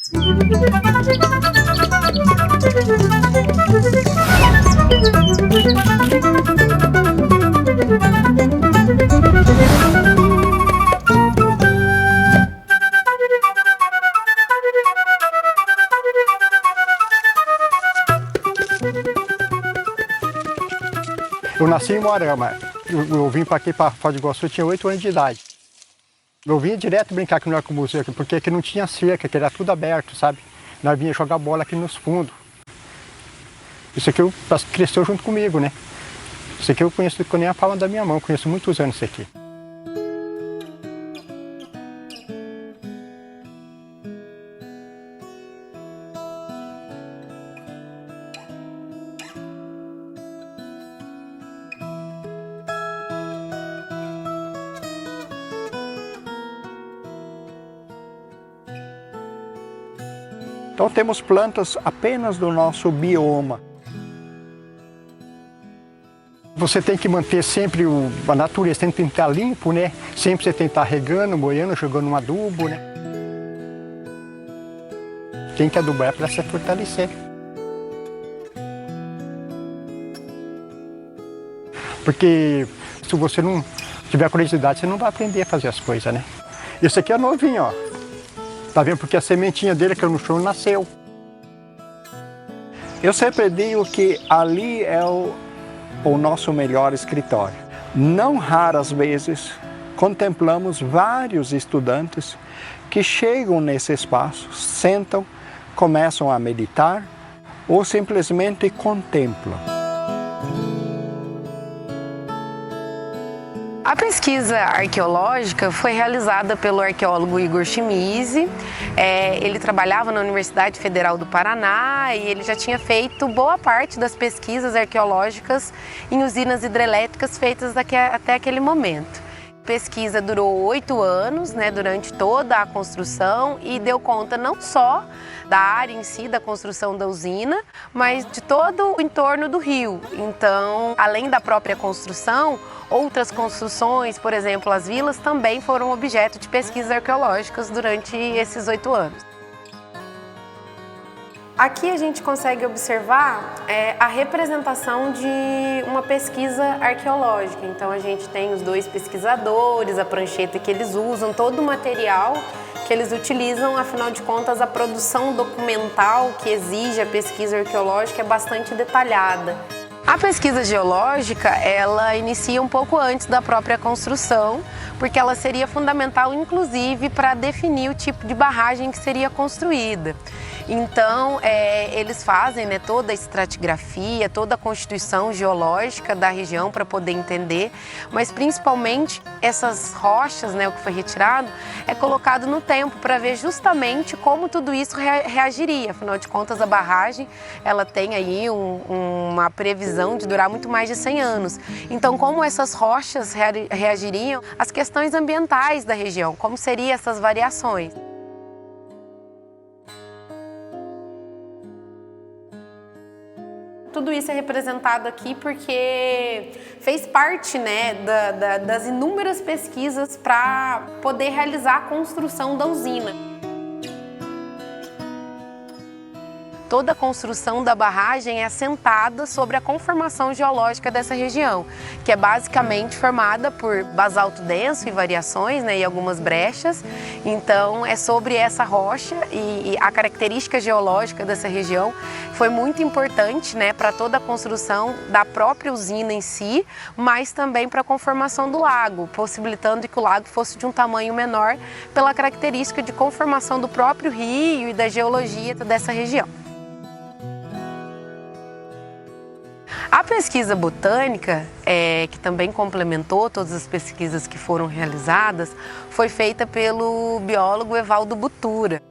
Eu nasci em Moarama. Eu vim para aqui, para Foz do Iguaçu, eu tinha 8 anos de idade. Eu vinha direto brincar aqui no Arco-Museu, porque aqui não tinha cerca, que era tudo aberto, sabe? Nós vinha jogar bola aqui nos fundos. Isso aqui cresceu junto comigo, né? Isso aqui eu conheço com nem a palma da minha mão, conheço muitos anos isso aqui. Então temos plantas apenas do nosso bioma. Você tem que manter sempre a natureza, tem que estar limpo, né? Sempre você tem que estar regando, moendo, jogando um adubo, né? Tem que adubar para se fortalecer. Porque se você não tiver curiosidade, você não vai aprender a fazer as coisas, né? Esse aqui é novinho, ó. Tá vendo? Porque a sementinha dele que no chão nasceu. Eu sempre digo que ali é o nosso melhor escritório. Não raras vezes contemplamos vários estudantes que chegam nesse espaço, sentam, começam a meditar ou simplesmente contemplam. A pesquisa arqueológica foi realizada pelo arqueólogo Igor Chimizi. Ele trabalhava na Universidade Federal do Paraná e ele já tinha feito boa parte das pesquisas arqueológicas em usinas hidrelétricas feitas até aquele momento. A pesquisa durou 8 anos, né, durante toda a construção e deu conta não só da área em si, da construção da usina, mas de todo o entorno do rio. Então, além da própria construção, outras construções, por exemplo, as vilas, também foram objeto de pesquisas arqueológicas durante esses 8 anos. Aqui a gente consegue observar a representação de uma pesquisa arqueológica. Então a gente tem os 2 pesquisadores, a prancheta que eles usam, todo o material que eles utilizam, afinal de contas a produção documental que exige a pesquisa arqueológica é bastante detalhada. A pesquisa geológica, ela inicia um pouco antes da própria construção, porque ela seria fundamental, inclusive, para definir o tipo de barragem que seria construída. Então, eles fazem, né, toda a estratigrafia, toda a constituição geológica da região para poder entender, mas principalmente essas rochas, né, o que foi retirado, é colocado no tempo para ver justamente como tudo isso reagiria. Afinal de contas, a barragem, ela tem aí uma previsão de durar muito mais de 100 anos. Então, como essas rochas reagiriam às questões ambientais da região, como seriam essas variações. Tudo isso é representado aqui porque fez parte, né, das inúmeras pesquisas para poder realizar a construção da usina. Toda a construção da barragem é assentada sobre a conformação geológica dessa região, que é basicamente formada por basalto denso e variações, né, e algumas brechas. Então, é sobre essa rocha e a característica geológica dessa região foi muito importante, né, para toda a construção da própria usina em si, mas também para a conformação do lago, possibilitando que o lago fosse de um tamanho menor pela característica de conformação do próprio rio e da geologia dessa região. A pesquisa botânica, que também complementou todas as pesquisas que foram realizadas, foi feita pelo biólogo Evaldo Butura.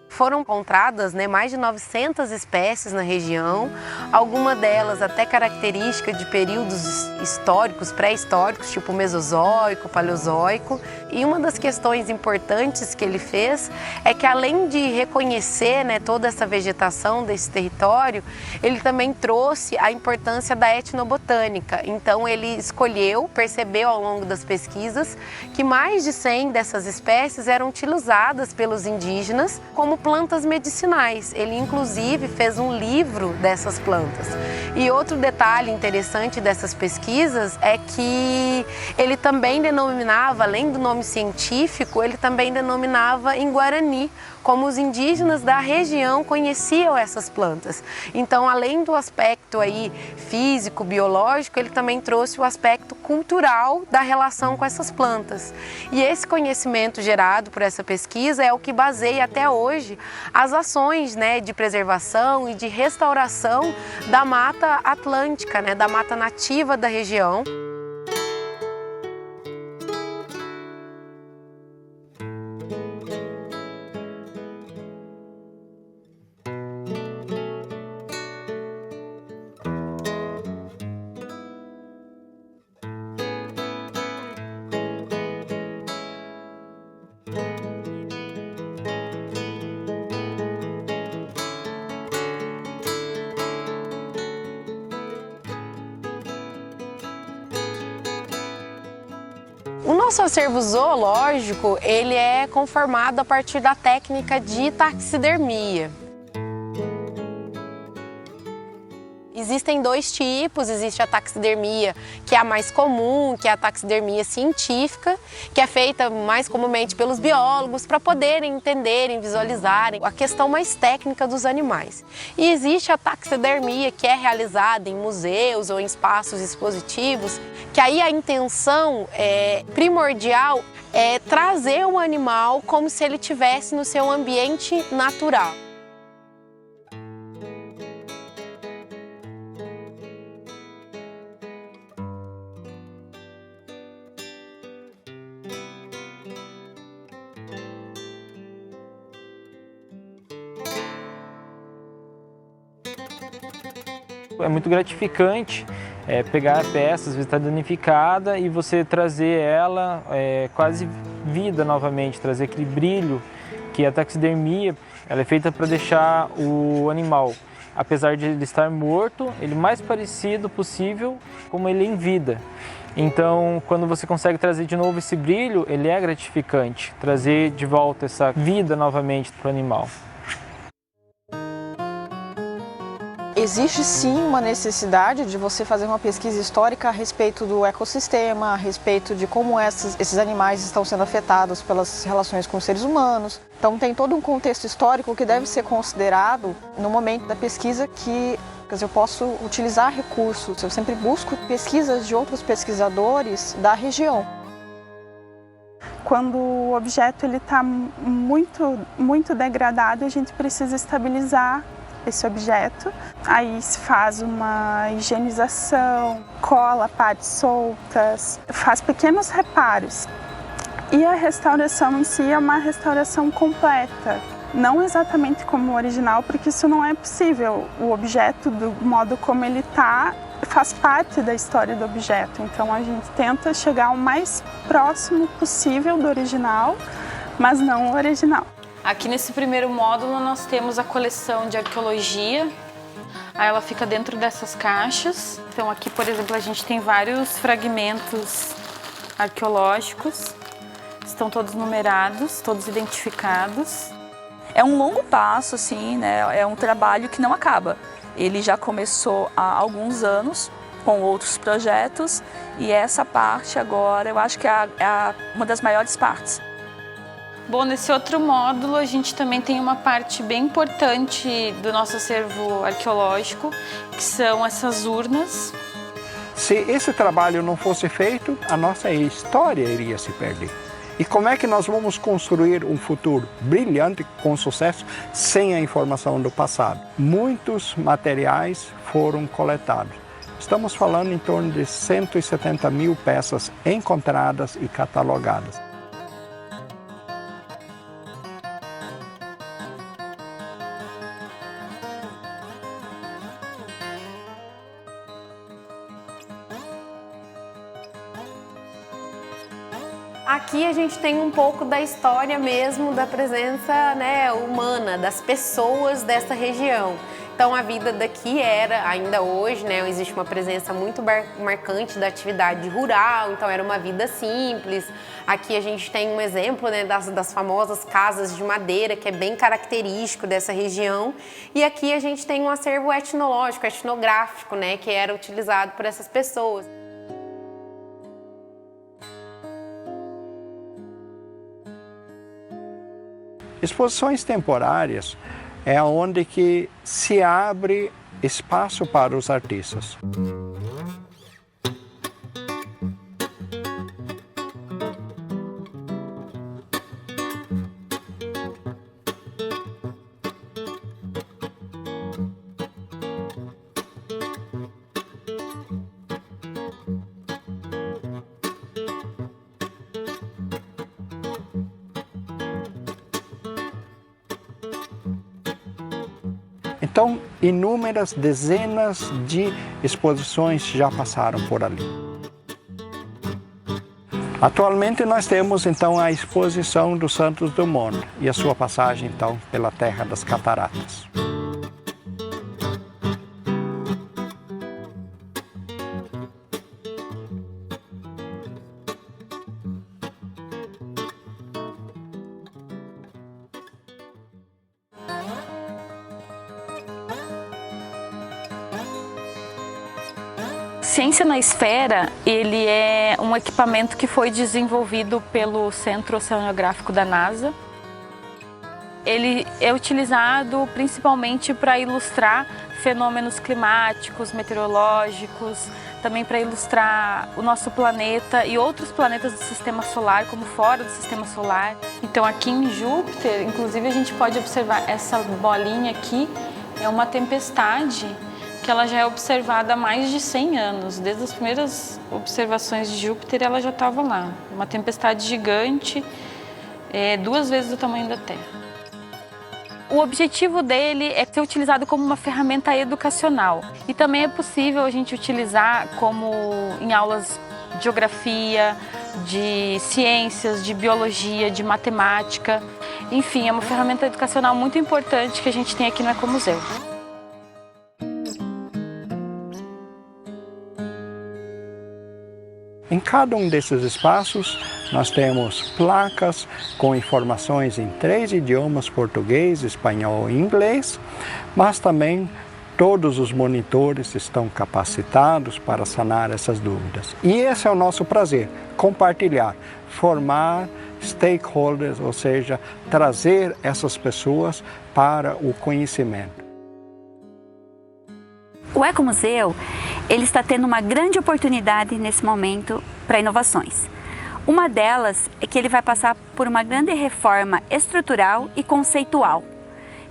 Foram encontradas, né, mais de 900 espécies na região, algumas delas até característica de períodos históricos, pré-históricos, tipo Mesozoico, Paleozoico. E uma das questões importantes que ele fez é que, além de reconhecer, né, toda essa vegetação desse território, ele também trouxe a importância da etnobotânica. Então ele percebeu ao longo das pesquisas que mais de 100 dessas espécies eram utilizadas pelos indígenas como plantas medicinais. Ele, inclusive, fez um livro dessas plantas. E outro detalhe interessante dessas pesquisas é que ele também denominava, além do nome científico, ele também denominava em Guarani, como os indígenas da região conheciam essas plantas. Então, além do aspecto aí físico, biológico, ele também trouxe o aspecto cultural da relação com essas plantas. E esse conhecimento gerado por essa pesquisa é o que baseia até hoje as ações, né, de preservação e de restauração da Mata Atlântica, né, da mata nativa da região. O nosso acervo zoológico, ele é conformado a partir da técnica de taxidermia. Existem dois tipos, existe a taxidermia, que é a mais comum, que é a taxidermia científica, que é feita mais comumente pelos biólogos para poderem entenderem, visualizarem a questão mais técnica dos animais. E existe a taxidermia, que é realizada em museus ou em espaços expositivos, que aí a intenção primordial é trazer o animal como se ele estivesse no seu ambiente natural. É muito gratificante pegar a peça, às vezes está danificada, e você trazer ela quase vida novamente, trazer aquele brilho que a taxidermia ela é feita para deixar o animal, apesar de ele estar morto, ele mais parecido possível como ele é em vida. Então, quando você consegue trazer de novo esse brilho, ele é gratificante, trazer de volta essa vida novamente para o animal. Existe sim uma necessidade de você fazer uma pesquisa histórica a respeito do ecossistema, a respeito de como esses animais estão sendo afetados pelas relações com os seres humanos. Então tem todo um contexto histórico que deve ser considerado no momento da pesquisa que eu posso utilizar recursos. Eu sempre busco pesquisas de outros pesquisadores da região. Quando o objeto está muito degradado, a gente precisa estabilizar esse objeto. Aí se faz uma higienização, cola partes soltas, faz pequenos reparos. E a restauração em si é uma restauração completa, não exatamente como o original, porque isso não é possível. O objeto, do modo como ele está, faz parte da história do objeto. Então a gente tenta chegar o mais próximo possível do original, mas não o original. Aqui nesse primeiro módulo nós temos a coleção de arqueologia. Aí ela fica dentro dessas caixas. Então aqui, por exemplo, a gente tem vários fragmentos arqueológicos. Estão todos numerados, todos identificados. É um longo passo, assim, né? É um trabalho que não acaba. Ele já começou há alguns anos com outros projetos e essa parte agora eu acho que é uma das maiores partes. Bom, nesse outro módulo a gente também tem uma parte bem importante do nosso acervo arqueológico, que são essas urnas. Se esse trabalho não fosse feito, a nossa história iria se perder. E como é que nós vamos construir um futuro brilhante, com sucesso, sem a informação do passado? Muitos materiais foram coletados. Estamos falando em torno de 170 mil peças encontradas e catalogadas. Aqui a gente tem um pouco da história mesmo da presença, né, humana, das pessoas dessa região. Então a vida daqui era, ainda hoje, né, existe uma presença muito marcante da atividade rural, então era uma vida simples. Aqui a gente tem um exemplo, né, das famosas casas de madeira, que é bem característico dessa região. E aqui a gente tem um acervo etnológico, etnográfico, né, que era utilizado por essas pessoas. Exposições temporárias é onde que se abre espaço para os artistas. Então, inúmeras dezenas de exposições já passaram por ali. Atualmente nós temos então a exposição do Santos Dumont e a sua passagem então pela Terra das Cataratas. Ciência na Esfera, ele é um equipamento que foi desenvolvido pelo Centro Oceanográfico da NASA. Ele é utilizado principalmente para ilustrar fenômenos climáticos, meteorológicos, também para ilustrar o nosso planeta e outros planetas do Sistema Solar, como fora do Sistema Solar. Então aqui em Júpiter, inclusive a gente pode observar essa bolinha aqui, é uma tempestade que ela já é observada há mais de 100 anos. Desde as primeiras observações de Júpiter, ela já estava lá. Uma tempestade gigante, 2 vezes o tamanho da Terra. O objetivo dele é ser utilizado como uma ferramenta educacional. E também é possível a gente utilizar como em aulas de geografia, de ciências, de biologia, de matemática. Enfim, é uma ferramenta educacional muito importante que a gente tem aqui no Ecomuseu. Em cada um desses espaços, nós temos placas com informações em 3 idiomas, português, espanhol e inglês, mas também todos os monitores estão capacitados para sanar essas dúvidas. E esse é o nosso prazer, compartilhar, formar stakeholders, ou seja, trazer essas pessoas para o conhecimento. O Ecomuseu, ele está tendo uma grande oportunidade nesse momento para inovações. Uma delas é que ele vai passar por uma grande reforma estrutural e conceitual.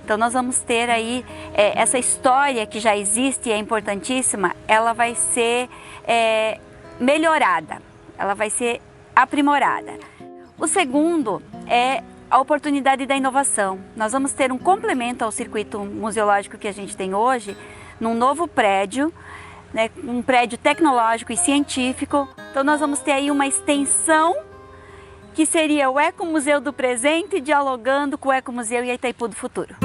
Então nós vamos ter aí essa história que já existe e é importantíssima, ela vai ser melhorada, ela vai ser aprimorada. O segundo é a oportunidade da inovação. Nós vamos ter um complemento ao circuito museológico que a gente tem hoje, num novo prédio, né, um prédio tecnológico e científico. Então nós vamos ter aí uma extensão que seria o Ecomuseu do presente dialogando com o Ecomuseu e a Itaipu do futuro.